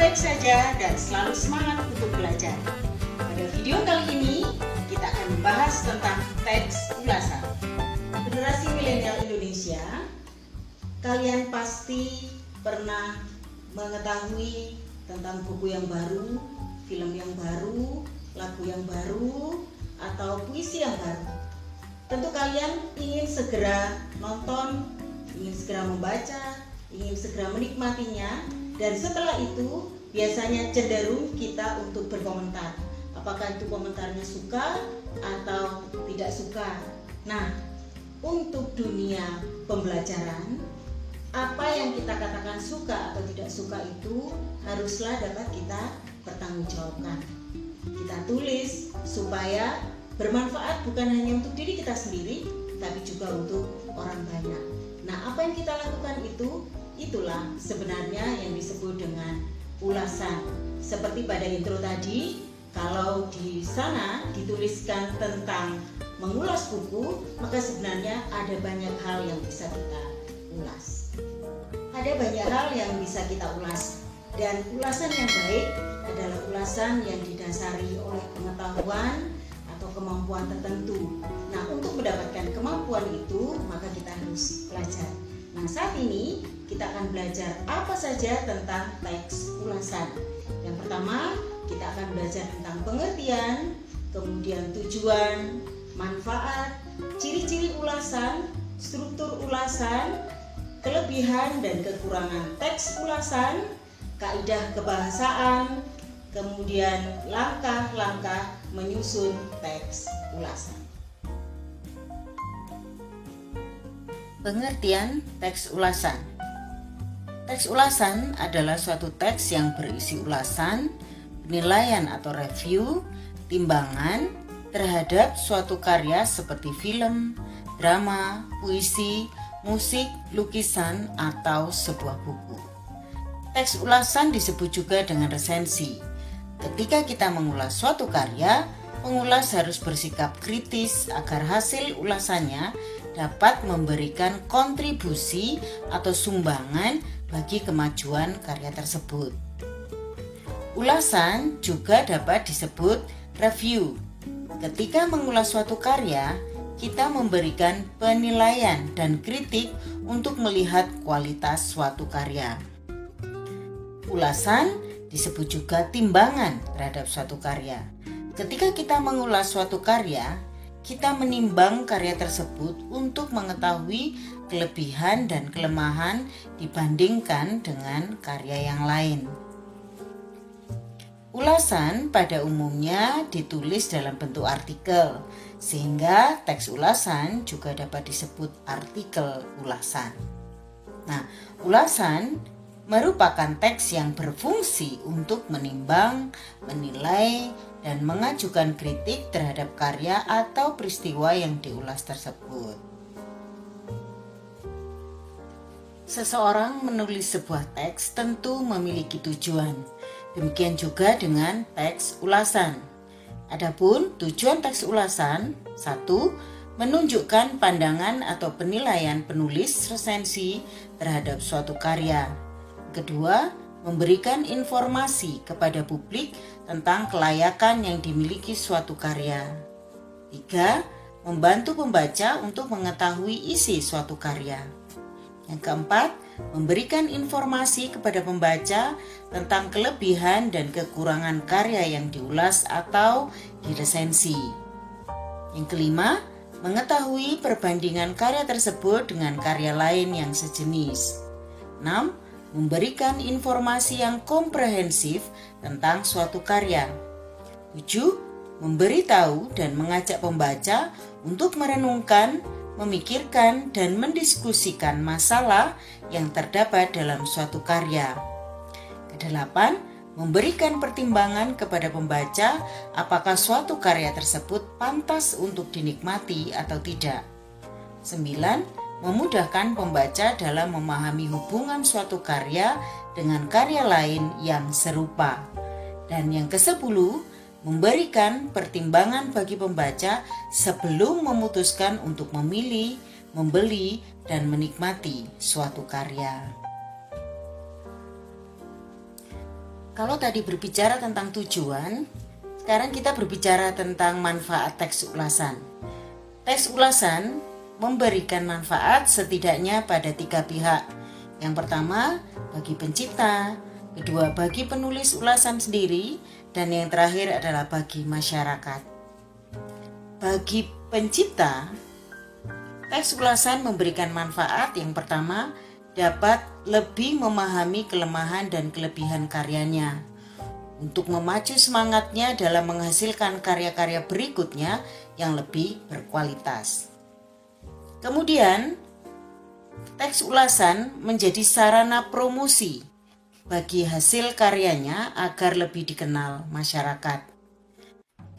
baik-baik saja dan selalu semangat untuk belajar. Pada video kali ini, kita akan membahas tentang teks ulasan. Generasi milenial Indonesia, kalian pasti pernah mengetahui tentang buku yang baru, film yang baru, lagu yang baru, atau puisi yang baru. Tentu kalian ingin segera nonton, ingin segera membaca, ingin segera menikmatinya, dan setelah itu biasanya cenderung kita untuk berkomentar. Apakah itu komentarnya suka atau tidak suka. Nah, untuk dunia pembelajaran, apa yang kita katakan suka atau tidak suka itu haruslah dapat kita pertanggungjawabkan. Kita tulis supaya bermanfaat bukan hanya untuk diri kita sendiri, tapi juga untuk orang banyak. Nah, apa yang kita lakukan itulah sebenarnya yang disebut dengan ulasan. Seperti pada intro tadi, kalau di sana dituliskan tentang mengulas buku, maka sebenarnya ada banyak hal yang bisa kita ulas. Ada banyak hal yang bisa kita ulas, dan ulasan yang baik adalah ulasan yang didasari oleh pengetahuan atau kemampuan tertentu. Nah, untuk mendapatkan kemampuan itu, maka kita harus belajar. Nah, saat ini kita akan belajar apa saja tentang teks ulasan. Yang pertama, kita akan belajar tentang pengertian, kemudian tujuan, manfaat, ciri-ciri ulasan, struktur ulasan, kelebihan dan kekurangan teks ulasan, kaidah kebahasaan, kemudian langkah-langkah menyusun teks ulasan. Pengertian teks ulasan. Teks ulasan adalah suatu teks yang berisi ulasan, penilaian atau review, timbangan terhadap suatu karya seperti film, drama, puisi, musik, lukisan, atau sebuah buku. Teks ulasan disebut juga dengan resensi. Ketika kita mengulas suatu karya, pengulas harus bersikap kritis agar hasil ulasannya dapat memberikan kontribusi atau sumbangan bagi kemajuan karya tersebut. Ulasan juga dapat disebut review. Ketika mengulas suatu karya, kita memberikan penilaian dan kritik untuk melihat kualitas suatu karya. Ulasan disebut juga timbangan terhadap suatu karya. Ketika kita mengulas suatu karya, kita menimbang karya tersebut untuk mengetahui kelebihan dan kelemahan dibandingkan dengan karya yang lain. Ulasan pada umumnya ditulis dalam bentuk artikel, sehingga teks ulasan juga dapat disebut artikel ulasan. Nah, ulasan merupakan teks yang berfungsi untuk menimbang, menilai, dan mengajukan kritik terhadap karya atau peristiwa yang diulas tersebut. Seseorang menulis sebuah teks tentu memiliki tujuan. Demikian juga dengan teks ulasan. Adapun tujuan teks ulasan, 1. Menunjukkan pandangan atau penilaian penulis resensi terhadap suatu karya. Kedua, memberikan informasi kepada publik tentang kelayakan yang dimiliki suatu karya. 3. Membantu pembaca untuk mengetahui isi suatu karya. Yang keempat, memberikan informasi kepada pembaca tentang kelebihan dan kekurangan karya yang diulas atau diresensi. Yang kelima, mengetahui perbandingan karya tersebut dengan karya lain yang sejenis. 6. Memberikan informasi yang komprehensif tentang suatu karya. 7. Memberitahu dan mengajak pembaca untuk merenungkan, memikirkan, dan mendiskusikan masalah yang terdapat dalam suatu karya. Kedelapan, memberikan pertimbangan kepada pembaca apakah suatu karya tersebut pantas untuk dinikmati atau tidak. 9. Memudahkan pembaca dalam memahami hubungan suatu karya dengan karya lain yang serupa. Dan yang ke-10, memberikan pertimbangan bagi pembaca sebelum memutuskan untuk memilih, membeli, dan menikmati suatu karya. Kalau tadi berbicara tentang tujuan, sekarang kita berbicara tentang manfaat teks ulasan. Teks ulasan memberikan manfaat setidaknya pada 3 pihak. Yang pertama, bagi pencipta, kedua bagi penulis ulasan sendiri, dan yang terakhir adalah bagi masyarakat. Bagi pencipta, teks ulasan memberikan manfaat yang pertama, dapat lebih memahami kelemahan dan kelebihan karyanya, untuk memacu semangatnya dalam menghasilkan karya-karya berikutnya yang lebih berkualitas. Kemudian, teks ulasan menjadi sarana promosi bagi hasil karyanya agar lebih dikenal masyarakat.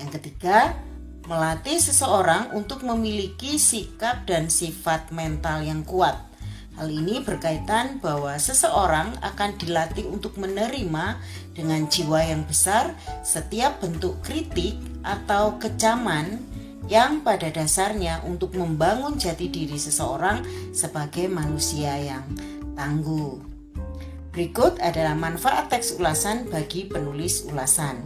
Yang ketiga, melatih seseorang untuk memiliki sikap dan sifat mental yang kuat. Hal ini berkaitan bahwa seseorang akan dilatih untuk menerima dengan jiwa yang besar setiap bentuk kritik atau kecaman yang pada dasarnya untuk membangun jati diri seseorang sebagai manusia yang tangguh. Berikut adalah manfaat teks ulasan bagi penulis ulasan.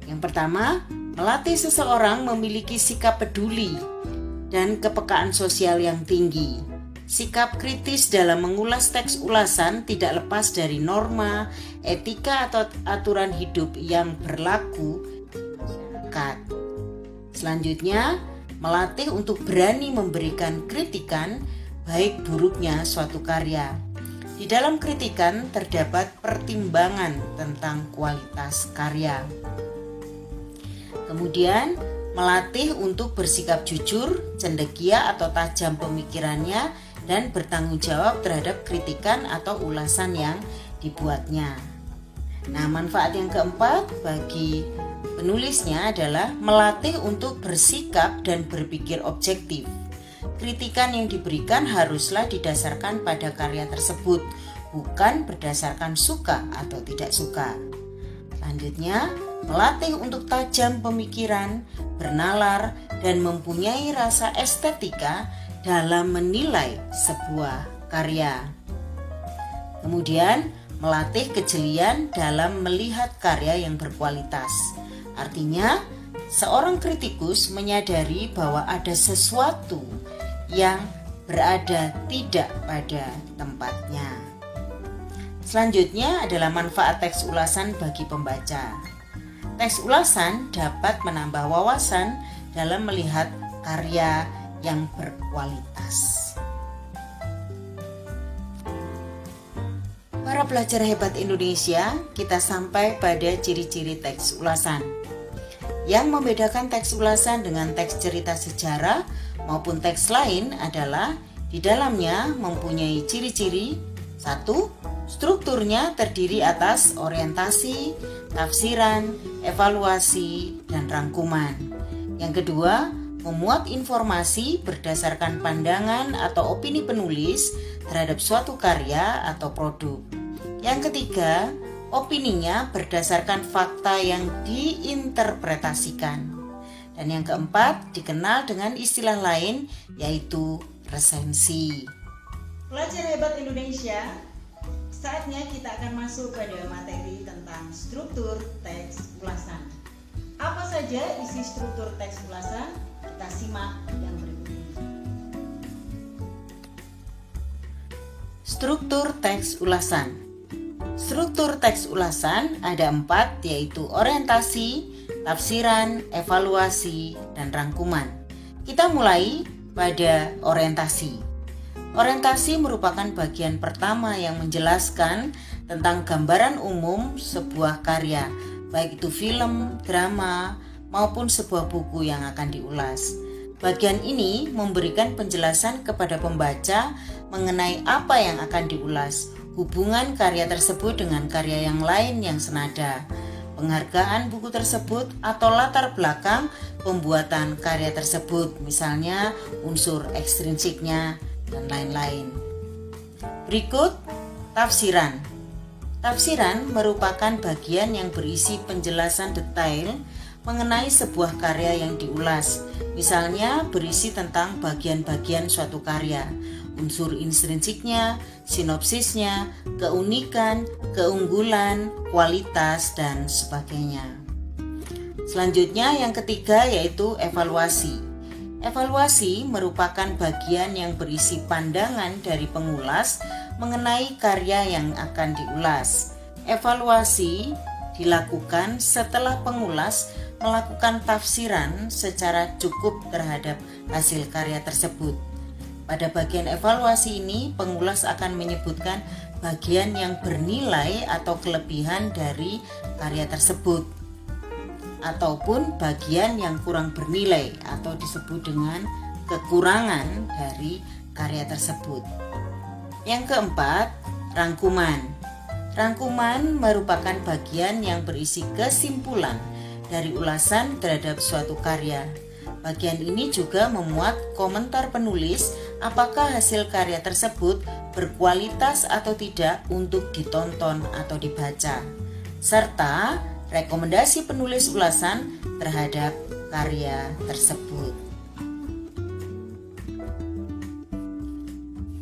Yang pertama, melatih seseorang memiliki sikap peduli dan kepekaan sosial yang tinggi. Sikap kritis dalam mengulas teks ulasan tidak lepas dari norma, etika atau aturan hidup yang berlaku di masyarakat. Selanjutnya, melatih untuk berani memberikan kritikan baik buruknya suatu karya. Di dalam kritikan terdapat pertimbangan tentang kualitas karya. Kemudian, melatih untuk bersikap jujur, cendekia atau tajam pemikirannya, dan bertanggung jawab terhadap kritikan atau ulasan yang dibuatnya. Nah, manfaat yang keempat bagi penulisnya adalah melatih untuk bersikap dan berpikir objektif. Kritikan yang diberikan haruslah didasarkan pada karya tersebut, bukan berdasarkan suka atau tidak suka. Selanjutnya, melatih untuk tajam pemikiran, bernalar, dan mempunyai rasa estetika dalam menilai sebuah karya. Kemudian, melatih kejelian dalam melihat karya yang berkualitas. Artinya, seorang kritikus menyadari bahwa ada sesuatu yang berada tidak pada tempatnya. Selanjutnya adalah manfaat teks ulasan bagi pembaca. Teks ulasan dapat menambah wawasan dalam melihat karya yang berkualitas. Para pelajar hebat Indonesia, kita sampai pada ciri-ciri teks ulasan. Yang membedakan teks ulasan dengan teks cerita sejarah maupun teks lain adalah di dalamnya mempunyai ciri-ciri. 1. Strukturnya terdiri atas orientasi, tafsiran, evaluasi, dan rangkuman. Yang kedua, memuat informasi berdasarkan pandangan atau opini penulis terhadap suatu karya atau produk. Yang ketiga, opininya berdasarkan fakta yang diinterpretasikan. Dan yang keempat, dikenal dengan istilah lain yaitu resensi. Pelajar hebat Indonesia, saatnya kita akan masuk pada materi tentang struktur teks ulasan. Apa saja isi struktur teks ulasan? Kita simak yang berikut ini. Struktur teks ulasan. Struktur teks ulasan ada 4, yaitu orientasi, tafsiran, evaluasi, dan rangkuman. Kita mulai pada orientasi. Orientasi merupakan bagian pertama yang menjelaskan tentang gambaran umum sebuah karya, baik itu film, drama, maupun sebuah buku yang akan diulas. Bagian ini memberikan penjelasan kepada pembaca mengenai apa yang akan diulas, hubungan karya tersebut dengan karya yang lain yang senada, penghargaan buku tersebut atau latar belakang pembuatan karya tersebut, misalnya unsur ekstrinsiknya dan lain-lain. Berikut tafsiran. Tafsiran merupakan bagian yang berisi penjelasan detail mengenai sebuah karya yang diulas. Misalnya berisi tentang bagian-bagian suatu karya, unsur intrinsiknya, sinopsisnya, keunikan, keunggulan, kualitas, dan sebagainya. Selanjutnya yang ketiga yaitu evaluasi. Evaluasi merupakan bagian yang berisi pandangan dari pengulas mengenai karya yang akan diulas. Evaluasi dilakukan setelah pengulas melakukan tafsiran secara cukup terhadap hasil karya tersebut. Pada bagian evaluasi ini, pengulas akan menyebutkan bagian yang bernilai atau kelebihan dari karya tersebut, ataupun bagian yang kurang bernilai atau disebut dengan kekurangan dari karya tersebut. Yang keempat, rangkuman. Rangkuman merupakan bagian yang berisi kesimpulan dari ulasan terhadap suatu karya. Bagian ini juga memuat komentar penulis apakah hasil karya tersebut berkualitas atau tidak untuk ditonton atau dibaca, serta rekomendasi penulis ulasan terhadap karya tersebut.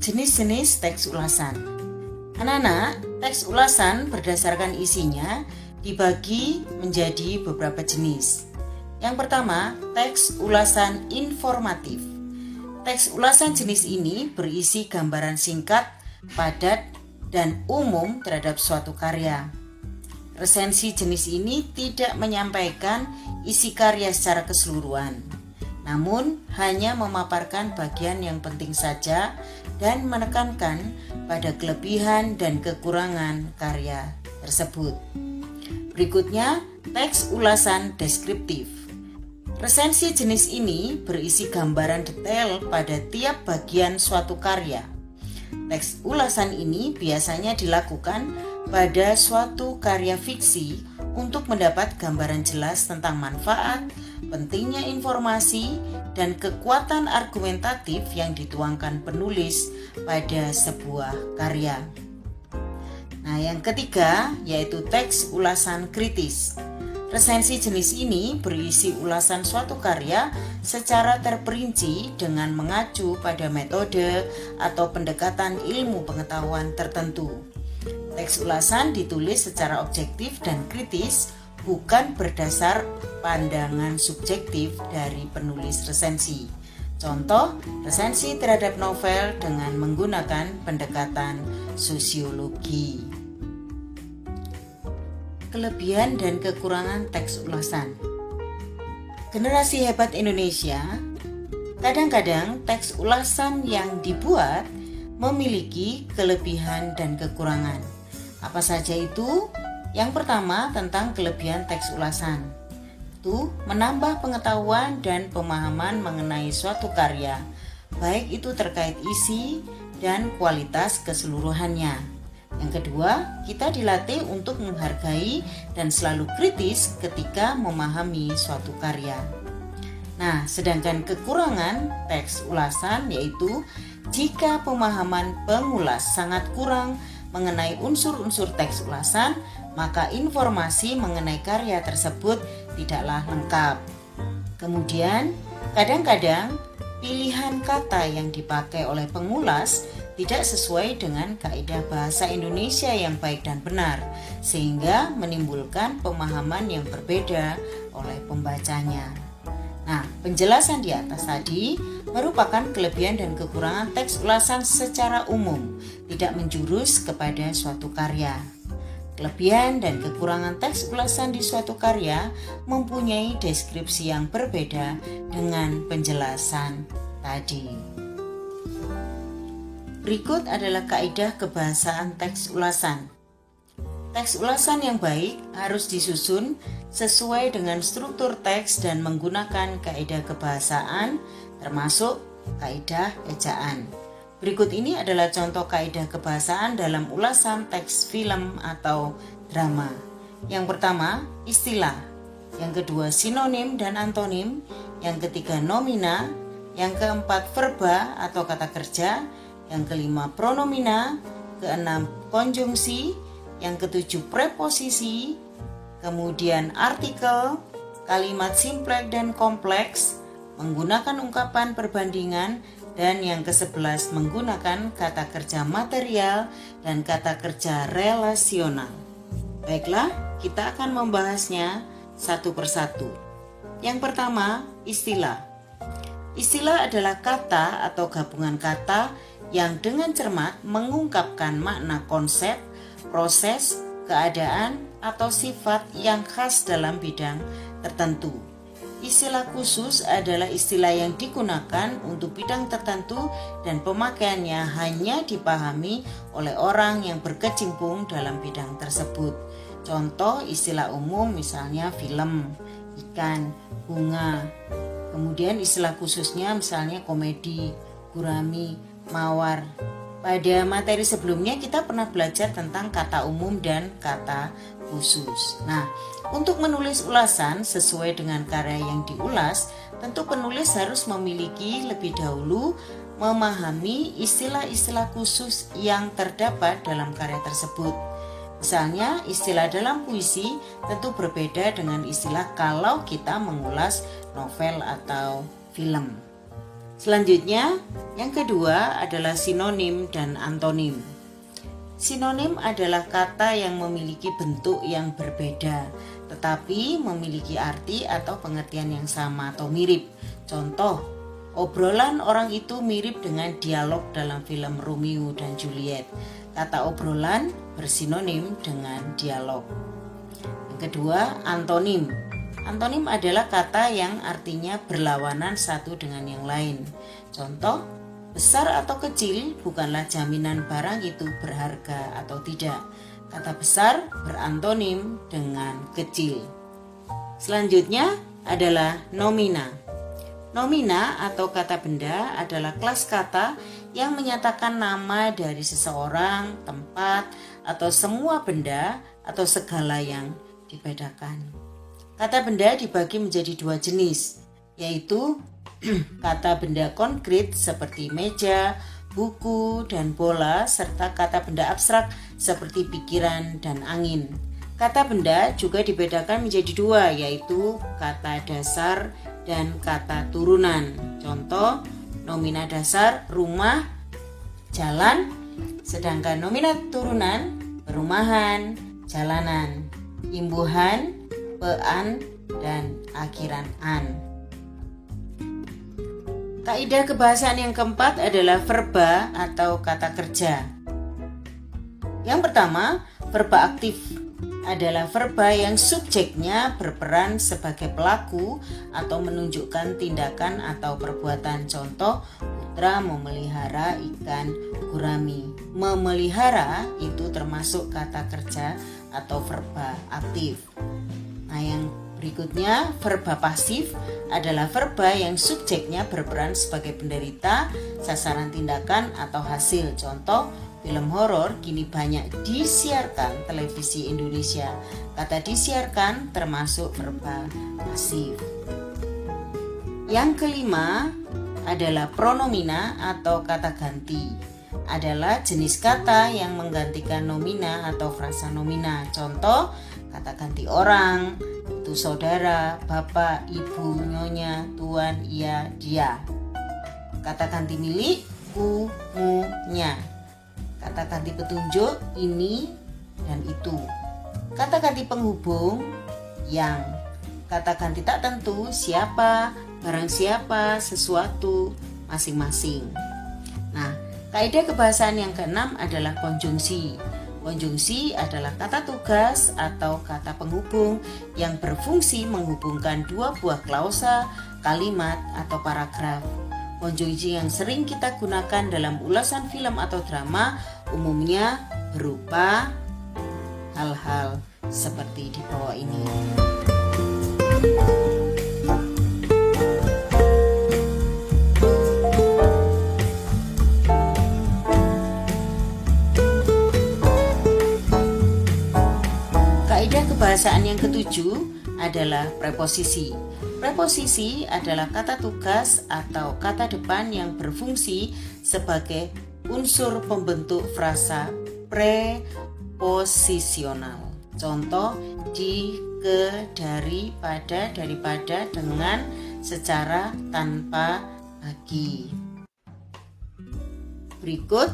Jenis-jenis teks ulasan. Anak-anak, teks ulasan berdasarkan isinya dibagi menjadi beberapa jenis. Yang pertama, teks ulasan informatif. Teks ulasan jenis ini berisi gambaran singkat, padat, dan umum terhadap suatu karya. Resensi jenis ini tidak menyampaikan isi karya secara keseluruhan, namun hanya memaparkan bagian yang penting saja dan menekankan pada kelebihan dan kekurangan karya tersebut. Berikutnya, teks ulasan deskriptif. Resensi jenis ini berisi gambaran detail pada tiap bagian suatu karya. Teks ulasan ini biasanya dilakukan pada suatu karya fiksi untuk mendapat gambaran jelas tentang manfaat, pentingnya informasi, dan kekuatan argumentatif yang dituangkan penulis pada sebuah karya. Nah, yang ketiga yaitu teks ulasan kritis. Resensi jenis ini berisi ulasan suatu karya secara terperinci dengan mengacu pada metode atau pendekatan ilmu pengetahuan tertentu. Teks ulasan ditulis secara objektif dan kritis, bukan berdasar pandangan subjektif dari penulis resensi. Contoh, resensi terhadap novel dengan menggunakan pendekatan sosiologi. Kelebihan dan kekurangan teks ulasan. Generasi hebat Indonesia, kadang-kadang teks ulasan yang dibuat memiliki kelebihan dan kekurangan. Apa saja itu? Yang pertama, tentang kelebihan teks ulasan. Itu menambah pengetahuan dan pemahaman mengenai suatu karya, baik itu terkait isi dan kualitas keseluruhannya. Yang kedua, kita dilatih untuk menghargai dan selalu kritis ketika memahami suatu karya. Nah, sedangkan kekurangan teks ulasan yaitu jika pemahaman pengulas sangat kurang mengenai unsur-unsur teks ulasan, maka informasi mengenai karya tersebut tidaklah lengkap. Kemudian, kadang-kadang pilihan kata yang dipakai oleh pengulas tidak sesuai dengan kaidah bahasa Indonesia yang baik dan benar, sehingga menimbulkan pemahaman yang berbeda oleh pembacanya. Nah, penjelasan di atas tadi merupakan kelebihan dan kekurangan teks ulasan secara umum, tidak menjurus kepada suatu karya. Kelebihan dan kekurangan teks ulasan di suatu karya mempunyai deskripsi yang berbeda dengan penjelasan tadi. Berikut adalah kaidah kebahasaan teks ulasan. Teks ulasan yang baik harus disusun sesuai dengan struktur teks dan menggunakan kaidah kebahasaan, termasuk kaidah ejaan. Berikut ini adalah contoh kaidah kebahasaan dalam ulasan teks film atau drama. Yang pertama, istilah. Yang kedua, sinonim dan antonim. Yang ketiga, nomina. Yang keempat, verba atau kata kerja. Yang kelima, pronomina. Keenam, konjungsi. Yang ketujuh, preposisi. Kemudian artikel. kalimat simpleks dan kompleks, menggunakan ungkapan perbandingan, dan yang ke-11 menggunakan kata kerja material dan kata kerja relasional. Baiklah, kita akan membahasnya satu persatu. Yang pertama, istilah. Istilah adalah kata atau gabungan kata yang dengan cermat mengungkapkan makna konsep, proses, keadaan, atau sifat yang khas dalam bidang tertentu. Istilah khusus adalah istilah yang digunakan untuk bidang tertentu dan pemakaiannya hanya dipahami oleh orang yang berkecimpung dalam bidang tersebut. Contoh istilah umum misalnya film, ikan, bunga. Kemudian istilah khususnya misalnya komedi, gurami, mawar. Pada materi sebelumnya kita pernah belajar tentang kata umum dan kata khusus. Nah, untuk menulis ulasan sesuai dengan karya yang diulas, tentu penulis harus memiliki lebih dahulu memahami istilah-istilah khusus yang terdapat dalam karya tersebut. Misalnya, istilah dalam puisi tentu berbeda dengan istilah kalau kita mengulas novel atau film. Selanjutnya, yang kedua adalah sinonim dan antonim. Sinonim adalah kata yang memiliki bentuk yang berbeda, tetapi memiliki arti atau pengertian yang sama atau mirip. Contoh, obrolan orang itu mirip dengan dialog dalam film Romeo dan Juliet. Kata obrolan bersinonim dengan dialog. Yang kedua, antonim. Antonim adalah kata yang artinya berlawanan satu dengan yang lain. Contoh, besar atau kecil bukanlah jaminan barang itu berharga atau tidak. Kata besar berantonim dengan kecil. Selanjutnya adalah nomina. Nomina atau kata benda adalah kelas kata yang menyatakan nama dari seseorang, tempat, atau semua benda atau segala yang dibedakan. Kata benda dibagi menjadi dua jenis, yaitu kata benda konkret seperti meja, buku, dan bola, serta kata benda abstrak seperti pikiran dan angin. Kata benda juga dibedakan menjadi dua, yaitu kata dasar dan kata turunan. Contoh, nomina dasar rumah, jalan, sedangkan nomina turunan perumahan, jalanan, imbuhan, pean, dan akhiran an. Kaidah kebahasaan yang keempat adalah verba atau kata kerja. Yang pertama, verba aktif adalah verba yang subjeknya berperan sebagai pelaku atau menunjukkan tindakan atau perbuatan. Contoh, Putra memelihara ikan gurami. Memelihara itu termasuk kata kerja atau verba aktif. Nah, yang berikutnya, verba pasif adalah verba yang subjeknya berperan sebagai penderita, sasaran tindakan, atau hasil. Contoh, film horor kini banyak disiarkan televisi Indonesia. Kata disiarkan termasuk verba pasif. Yang kelima adalah pronomina atau kata ganti. Adalah jenis kata yang menggantikan nomina atau frasa nomina. Contoh, kata ganti orang, itu saudara, bapak, ibu, nyonya, tuan, ia, dia. Kata ganti milik, ku, mu, nya. Kata ganti petunjuk, ini dan itu. Kata ganti penghubung, yang. Kata ganti tak tentu, siapa, barang siapa, sesuatu, masing-masing. Nah, kaidah kebahasaan yang keenam adalah konjungsi. Konjungsi adalah kata tugas atau kata penghubung yang berfungsi menghubungkan dua buah klausa, kalimat, atau paragraf. Konjungsi yang sering kita gunakan dalam ulasan film atau drama umumnya berupa hal-hal seperti di bawah ini. Kaidah kebahasaan yang ketujuh adalah preposisi. Preposisi adalah kata tugas atau kata depan yang berfungsi sebagai unsur pembentuk frasa preposisional. Contoh, di ke, daripada, dengan, secara, tanpa, bagi. Berikut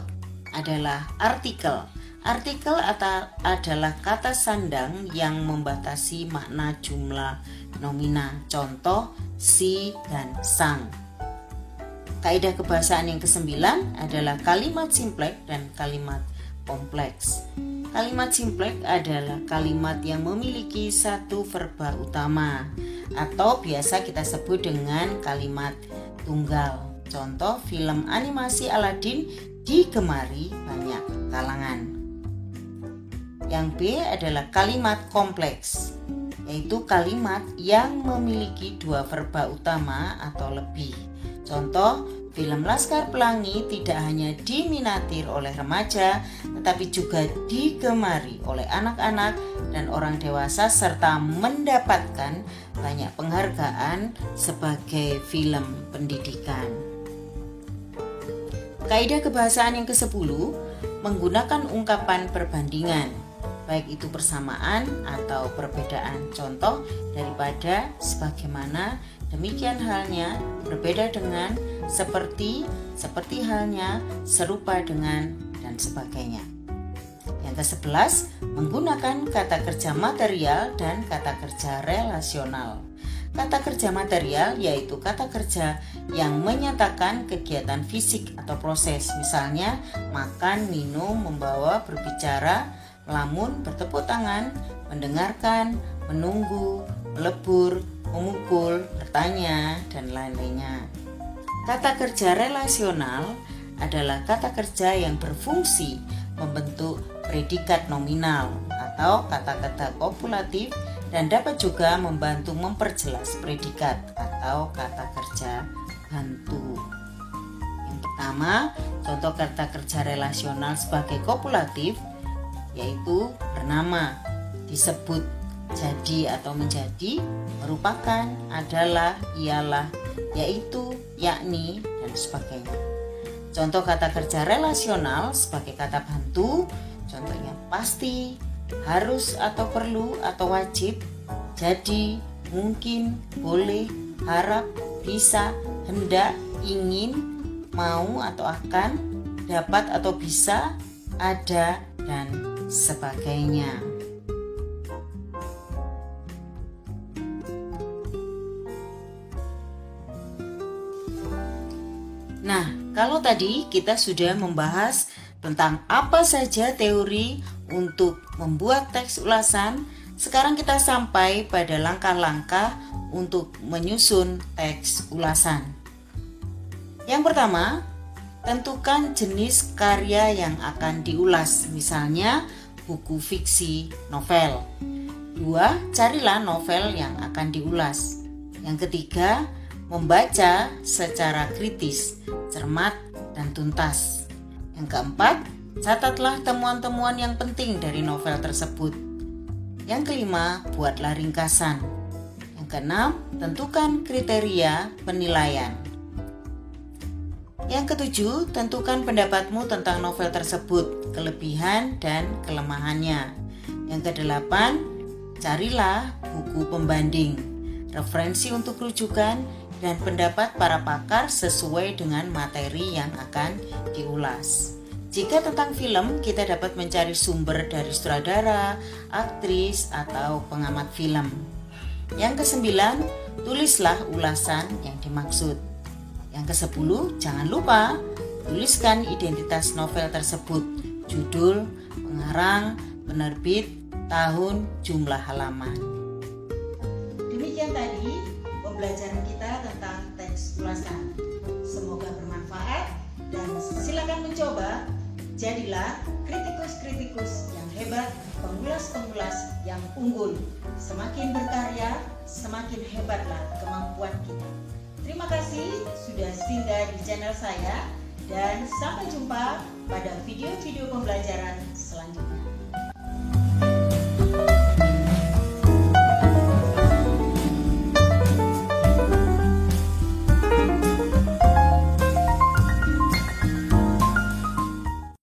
adalah artikel. Artikel adalah kata sandang yang membatasi makna jumlah nomina. Contoh, si dan sang. Kaidah kebahasaan yang ke-9 adalah kalimat simpleks dan kalimat kompleks. Kalimat simpleks adalah kalimat yang memiliki satu verba utama atau biasa kita sebut dengan kalimat tunggal. Contoh, film animasi Aladdin digemari banyak kalangan. Yang B adalah kalimat kompleks, yaitu kalimat yang memiliki dua verba utama atau lebih. Contoh, film Laskar Pelangi tidak hanya diminati oleh remaja, tetapi juga digemari oleh anak-anak dan orang dewasa serta mendapatkan banyak penghargaan sebagai film pendidikan. Kaidah kebahasaan yang ke-10 menggunakan ungkapan perbandingan, baik itu persamaan atau perbedaan. Contoh, daripada, sebagaimana, demikian halnya, berbeda dengan, seperti halnya, serupa dengan, dan sebagainya. Yang ke-11 menggunakan kata kerja material dan kata kerja relasional. Kata kerja material yaitu kata kerja yang menyatakan kegiatan fisik atau proses, misalnya makan, minum, membawa, berbicara, melamun, bertepuk tangan, mendengarkan, menunggu, melebur, memukul, bertanya, dan lain-lainnya. Kata kerja relasional adalah kata kerja yang berfungsi membentuk predikat nominal atau kata-kata kopulatif dan dapat juga membantu memperjelas predikat atau kata kerja bantu. Yang pertama, contoh kata kerja relasional sebagai kopulatif yaitu bernama, disebut, jadi atau menjadi, merupakan, adalah, ialah, yaitu, yakni, dan sebagainya. Contoh kata kerja relasional sebagai kata bantu, contohnya pasti, harus atau perlu atau wajib, jadi, mungkin, boleh, harap, bisa, hendak, ingin, mau atau akan, dapat atau bisa, ada, dan sebagainya. Nah, kalau tadi kita sudah membahas tentang apa saja teori untuk membuat teks ulasan, sekarang kita sampai pada langkah-langkah untuk menyusun teks ulasan. Yang pertama, tentukan jenis karya yang akan diulas, misalnya buku fiksi, novel. 2. Carilah novel yang akan diulas. Yang ketiga, membaca secara kritis, cermat, dan tuntas. Yang keempat, catatlah temuan-temuan yang penting dari novel tersebut. Yang kelima, buatlah ringkasan. Yang keenam, tentukan kriteria penilaian. Yang ketujuh, tentukan pendapatmu tentang novel tersebut, kelebihan dan kelemahannya. Yang kedelapan, carilah buku pembanding, referensi untuk rujukan, dan pendapat para pakar sesuai dengan materi yang akan diulas. Jika tentang film, kita dapat mencari sumber dari sutradara, aktris, atau pengamat film. Yang kesembilan, tulislah ulasan yang dimaksud. Yang ke-10, jangan lupa tuliskan identitas novel tersebut, judul, pengarang, penerbit, tahun, jumlah halaman. Demikian tadi pembelajaran kita tentang teks ulasan. Semoga bermanfaat dan silakan mencoba. Jadilah kritikus-kritikus yang hebat, pengulas-pengulas yang unggul. Semakin berkarya, semakin hebatlah kemampuan kita. Terima kasih sudah singgah di channel saya dan sampai jumpa pada video-video pembelajaran